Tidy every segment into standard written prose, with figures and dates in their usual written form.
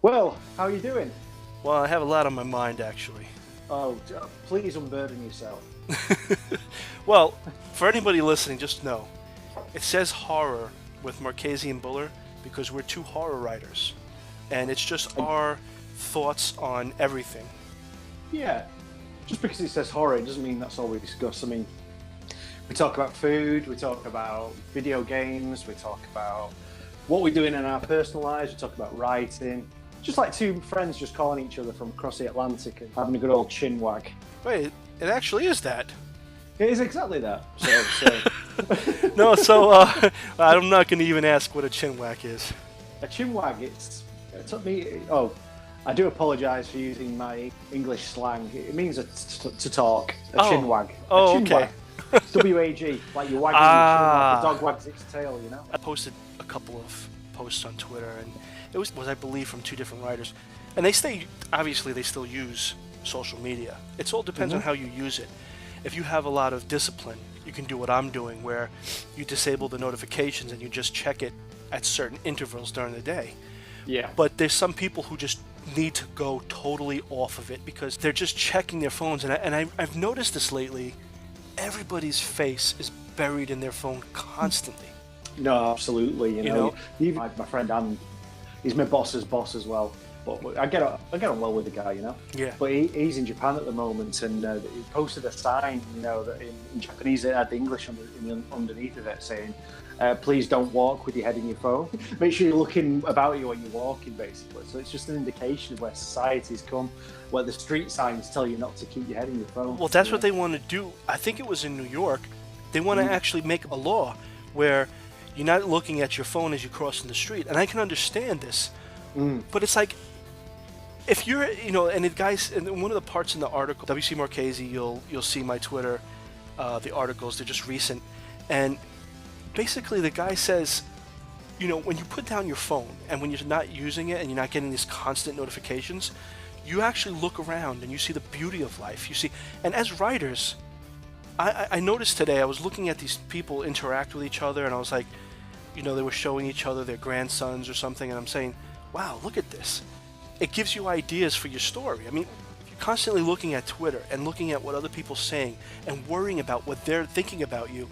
Well, how are you doing? Well, I have a lot on my mind, actually. Oh, please unburden yourself. Well, for anybody listening, just know it says horror with Marchese and Buller because we're two horror writers, and it's just And our thoughts on everything. yeah, just because it says horror, it doesn't mean that's all we discuss. I mean, we talk about food, we talk about video games, we talk about what we're doing in our personal lives, we talk about writing. Just like two friends just calling each other from across the Atlantic and having a good old chin wag. Wait, it actually is that. It is exactly that. So No, I'm not going to even ask what a chinwag is. a chin wag, it took me. Oh, I do apologise for using my English slang. It means to talk. A chin wag. A Oh, chin okay. wag. WAG, like you're wagging your chin like the dog wags its tail, you know? I posted a couple of posts on Twitter, and it was I believe from two different writers, and obviously they still use social media. It all depends on how you use it. If you have a lot of discipline, you can do what I'm doing, where you disable the notifications and you just check it at certain intervals during the day. Yeah. But there's some people who just need to go totally off of it because they're just checking their phones, and I've noticed this lately. Everybody's face is buried in their phone constantly. No, absolutely. You know, even my friend Anne, he's my boss's boss as well. But I get on well with the guy, you know. Yeah. But he's in Japan at the moment, and he posted a sign, you know, that in Japanese it had the English underneath of it saying, "Please don't walk with your head in your phone. Make sure you're looking about you when you're walking." Basically, so it's just an indication of where society's come, where the street signs tell you not to keep your head in your phone. Well, that's what they want to do. I think it was in New York. They want to actually make a law where you're not looking at your phone as you're crossing the street. And I can understand this, but it's like, if you're, and the guys, and one of the parts in the article, WC Marchese, you'll see my Twitter, the articles, they're just recent, and basically the guy says, when you put down your phone and when you're not using it and you're not getting these constant notifications, you actually look around and you see the beauty of life. You see, and as writers, I noticed today, I was looking at these people interact with each other, and I was like, they were showing each other their grandsons or something, and I'm saying, wow, look at this. It gives you ideas for your story. I mean, if you're constantly looking at Twitter and looking at what other people are saying and worrying about what they're thinking about you,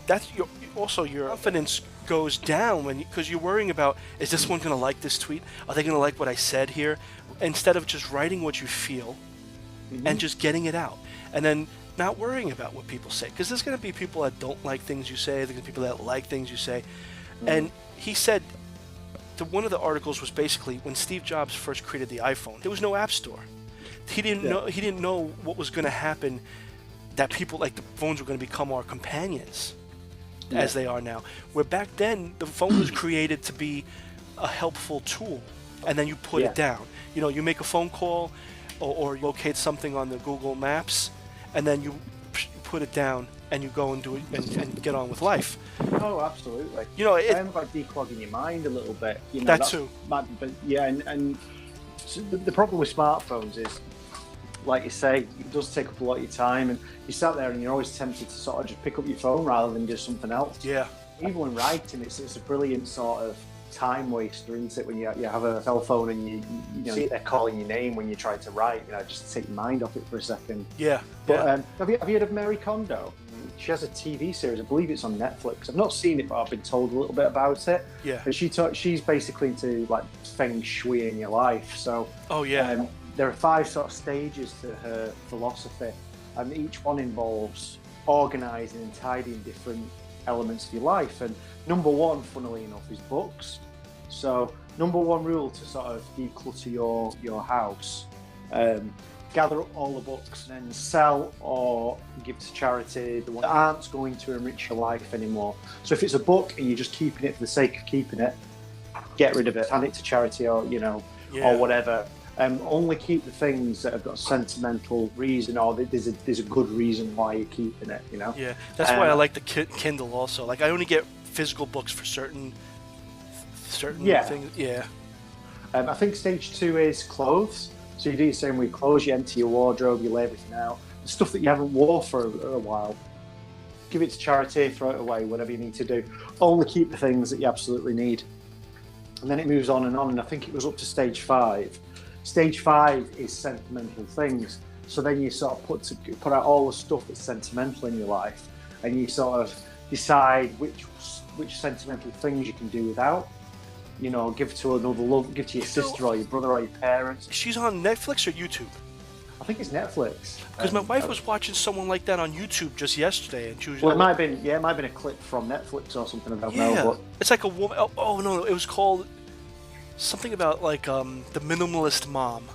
that's your confidence goes down because you're worrying about, is this one going to like this tweet? Are they going to like what I said here? Instead of just writing what you feel and just getting it out, and then not worrying about what people say, because there's going to be people that don't like things you say, there's going to be people that like things you say. And he said, one of the articles was basically when Steve Jobs first created the iPhone, there was no app store. He didn't know what was going to happen, that people, like, the phones were going to become our companions as they are now. Where back then the phone was created to be a helpful tool, and then you put it down. You make a phone call or locate something on the Google Maps, and then you put it down and you go and do it and get on with life. Oh, absolutely. It I am about declogging your mind a little bit. that too. But yeah, and so the problem with smartphones is, like you say, it does take up a lot of your time, and you sat there and you're always tempted to sort of just pick up your phone rather than do something else. Yeah. Even when writing, it's a brilliant sort of time waster, isn't it? When you have a cell phone and you see they're calling your name when you try to write, just to take your mind off it for a second. Yeah. But have you heard of Mary Kondo? She has a TV series. I believe it's on Netflix. I've not seen it, but I've been told a little bit about it. Yeah. And she's basically into like feng shui in your life. So there are 5 sort of stages to her philosophy, and each one involves organising and tidying different elements of your life. And number 1, funnily enough, is books. So number 1 rule to sort of declutter your house: gather up all the books and then sell or give to charity the ones that aren't going to enrich your life anymore. So if it's a book and you're just keeping it for the sake of keeping it, get rid of it, hand it to charity, or or whatever. Only keep the things that have got a sentimental reason, or there's a good reason why you're keeping it. Yeah, that's why I like the Kindle also. Like, I only get physical books for certain things. Yeah. I think stage 2 is clothes. So you do the same with clothes. You empty your wardrobe, you lay everything out. The stuff that you haven't wore for a while, give it to charity, throw it away, whatever you need to do. Only keep the things that you absolutely need. And then it moves on, and I think it was up to stage 5. Stage 5 is sentimental things. So then you sort of put out all the stuff that's sentimental in your life, and you sort of decide which sentimental things you can do without. You know, give to another love, give to your sister or your brother or your parents. She's on Netflix or YouTube? I think it's Netflix. Because my wife was watching someone like that on YouTube just yesterday, and she was. Well, it might have been a clip from Netflix or something. I don't know. But it's like a woman. Oh no, it was called something about like the minimalist mom.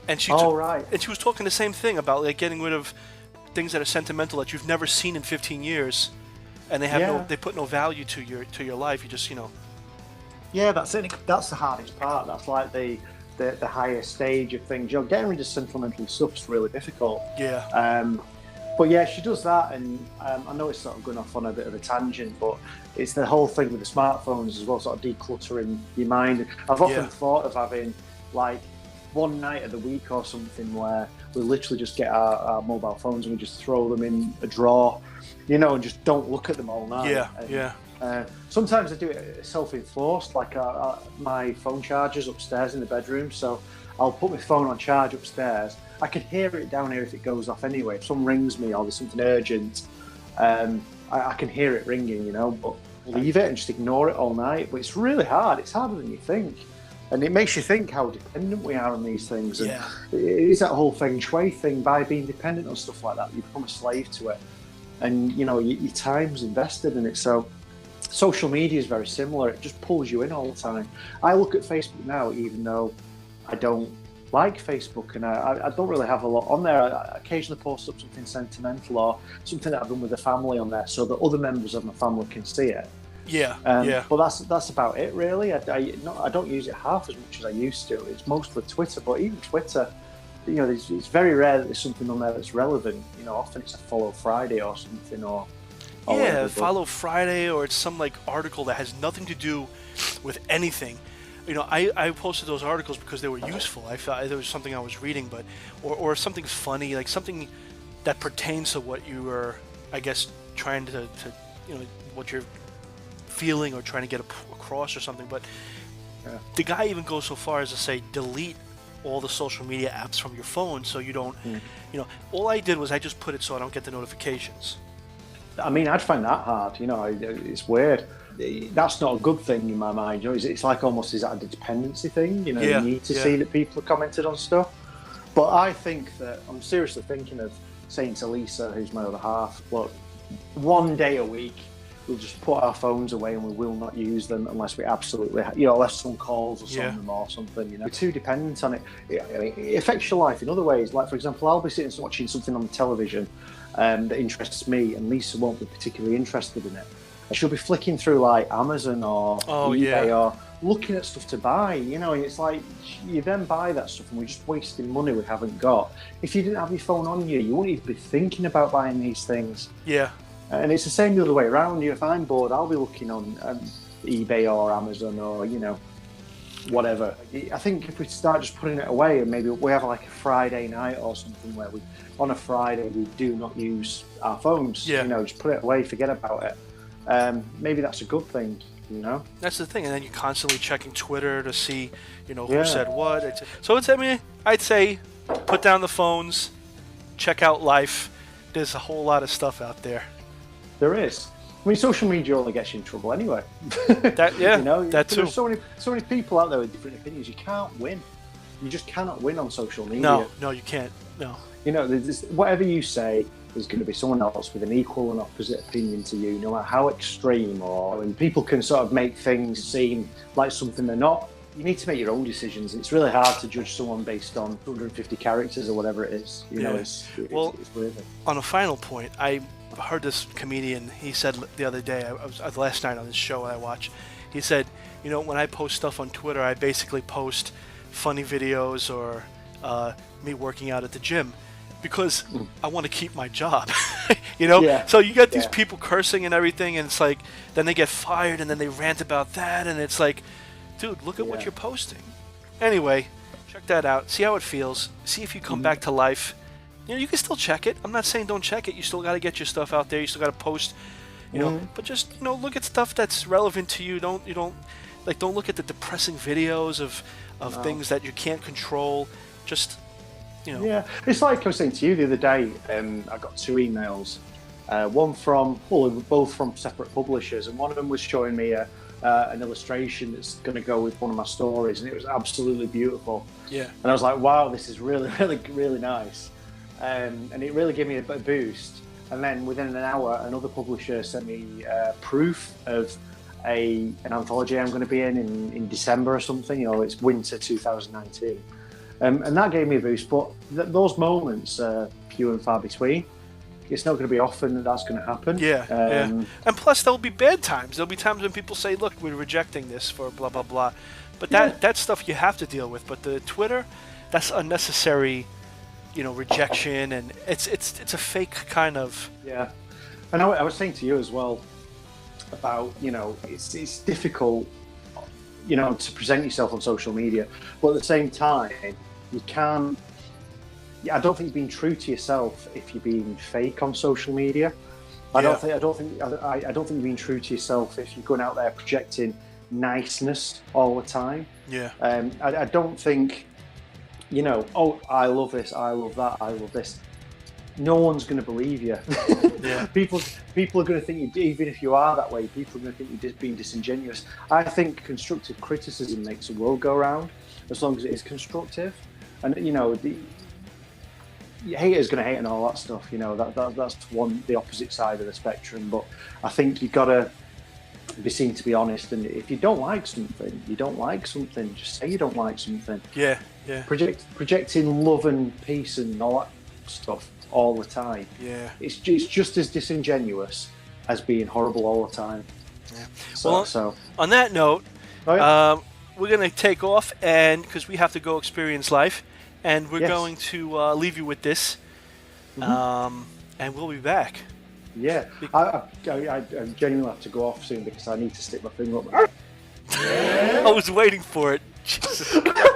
And she. Right. And she was talking the same thing about like getting rid of things that are sentimental that you've never seen in 15 years, and they put no value to your life. You just Yeah, that's it. That's the hardest part. That's like the higher stage of things. You know, getting rid of sentimental stuff's really difficult. Yeah. But yeah, she does that, and I know it's sort of going off on a bit of a tangent, but it's the whole thing with the smartphones as well, sort of decluttering your mind. I've often thought of having like one night of the week or something where we literally just get our mobile phones and we just throw them in a drawer, you know, and just don't look at them all night. Sometimes I do it self-enforced, like my phone charger's upstairs in the bedroom, so I'll put my phone on charge upstairs. I can hear it down here if it goes off anyway. If someone rings me or there's something urgent, I can hear it ringing, you know, but leave it and just ignore it all night. But it's really hard. It's harder than you think. And it makes you think how dependent we are on these things. And it's that whole feng shui thing. By being dependent on stuff like that, you become a slave to it. And, you know, your time's invested in it. So social media is very similar. It just pulls you in all the time. I look at Facebook now, even though I don't like Facebook, and I don't really have a lot on there. I occasionally post up something sentimental or something that I've done with the family on there so that other members of my family can see it. But that's about it, really. I don't use it half as much as I used to. It's mostly Twitter, but even Twitter, you know, it's very rare that there's something on there that's relevant. You know, often it's a Follow Friday or something, or whatever, Follow Friday, or it's some like article that has nothing to do with anything. You know, I posted those articles because they were useful. I felt there was something I was reading, but or something funny, like something that pertains to what you were, I guess, trying to you know, what you're feeling or trying to get across or something. But the guy even goes so far as to say delete all the social media apps from your phone so you don't, you know. All I did was I just put it so I don't get the notifications. I mean, I'd find that hard. You know, it's weird. That's not a good thing in my mind. You know, it's like almost is that a dependency thing? You know, you need to see that people have commented on stuff. But I think that I'm seriously thinking of saying to Lisa, who's my other half, look, one day a week we'll just put our phones away and we will not use them unless we absolutely, you know, unless someone calls us on them or something. You know, we're too dependent on it. It affects your life in other ways. Like, for example, I'll be sitting watching something on the television that interests me, and Lisa won't be particularly interested in it. She'll be flicking through like Amazon or eBay or looking at stuff to buy, you know, and it's like you then buy that stuff and we're just wasting money we haven't got. If you didn't have your phone on you wouldn't even be thinking about buying these things. Yeah. And it's the same the other way around. If I'm bored, I'll be looking on eBay or Amazon or, you know, whatever. I think if we start just putting it away, and maybe we have like a Friday night or something where on a Friday we do not use our phones, you know, just put it away, forget about it. Maybe that's a good thing, you know. That's the thing, and then you're constantly checking Twitter to see, you know, who said what. I mean, I'd say put down the phones, check out life. There's a whole lot of stuff out there. There is. I mean, social media only gets you in trouble anyway. You know, that too. There's so many people out there with different opinions. You can't win. You just cannot win on social media. No, you can't. No. You know, whatever you say, there's going to be someone else with an equal and opposite opinion to you, no matter how extreme, and people can sort of make things seem like something they're not. You need to make your own decisions. It's really hard to judge someone based on 250 characters or whatever it is. You know, it's weird. On a final point, I heard this comedian, he said the other day, I was last night on this show I watched, he said, you know, when I post stuff on Twitter, I basically post funny videos or me working out at the gym, because I want to keep my job, you know? So you get these people cursing and everything, and it's like, then they get fired, and then they rant about that, and it's like, dude, look at what you're posting. Anyway, check that out. See how it feels. See if you come back to life. You know, you can still check it. I'm not saying don't check it. You still got to get your stuff out there. You still got to post, you know. But just, you know, look at stuff that's relevant to you. Don't like don't look at the depressing videos of things that you can't control. Just, you know. Yeah, it's like I was saying to you the other day. I got 2 emails. One from, well, both from separate publishers, and one of them was showing me an illustration that's going to go with one of my stories, and it was absolutely beautiful. Yeah. And I was like, wow, this is really, really, really nice. And it really gave me a bit of boost. And then within an hour, another publisher sent me proof of an anthology I'm going to be in December or something. You know, it's winter 2019. And that gave me a boost. But those moments are few and far between. It's not going to be often that that's going to happen. Yeah, yeah. And plus, there'll be bad times. There'll be times when people say, look, we're rejecting this for blah, blah, blah. But that stuff you have to deal with. But the Twitter, that's unnecessary, you know, rejection. And it's a fake kind of... Yeah. And I was saying to you as well about, you know, it's difficult, you know, to present yourself on social media. But at the same time, you can't... I don't think you're being true to yourself if you're being fake on social media. I don't think you're being true to yourself if you're going out there projecting niceness all the time. Yeah. I don't think, you know, oh, I love this, I love that, I love this. No one's going to believe you. Yeah. People are going to think you, even if you are that way, people are going to think you're just being disingenuous. I think constructive criticism makes the world go round, as long as it is constructive. And, you know, the haters going to hate and all that stuff, you know, that's the opposite side of the spectrum. But I think you've got to be seen to be honest, and if you don't like something, you don't like something. Just say you don't like something. Yeah, yeah. Projecting love and peace and all that stuff all the time. Yeah. It's just as disingenuous as being horrible all the time. Yeah. So on that note, oh, we're going to take off, and because we have to go experience life. And we're going to leave you with this, and we'll be back. Yeah, I genuinely have to go off soon because I need to stick my finger up. I was waiting for it. Jesus Christ.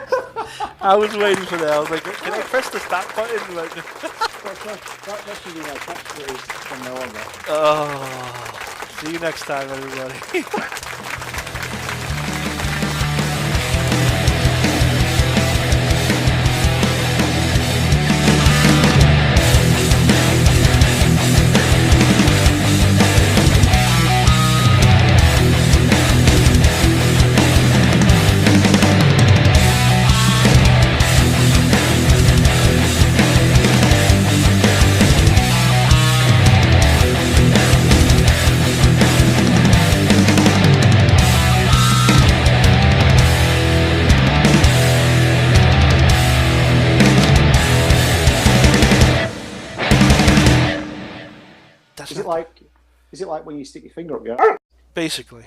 I was waiting for that. I was like, can I press the stop button? Like, that should be my catchphrase from now on. Oh, see you next time, everybody. Is it like when you stick your finger up your... Basically.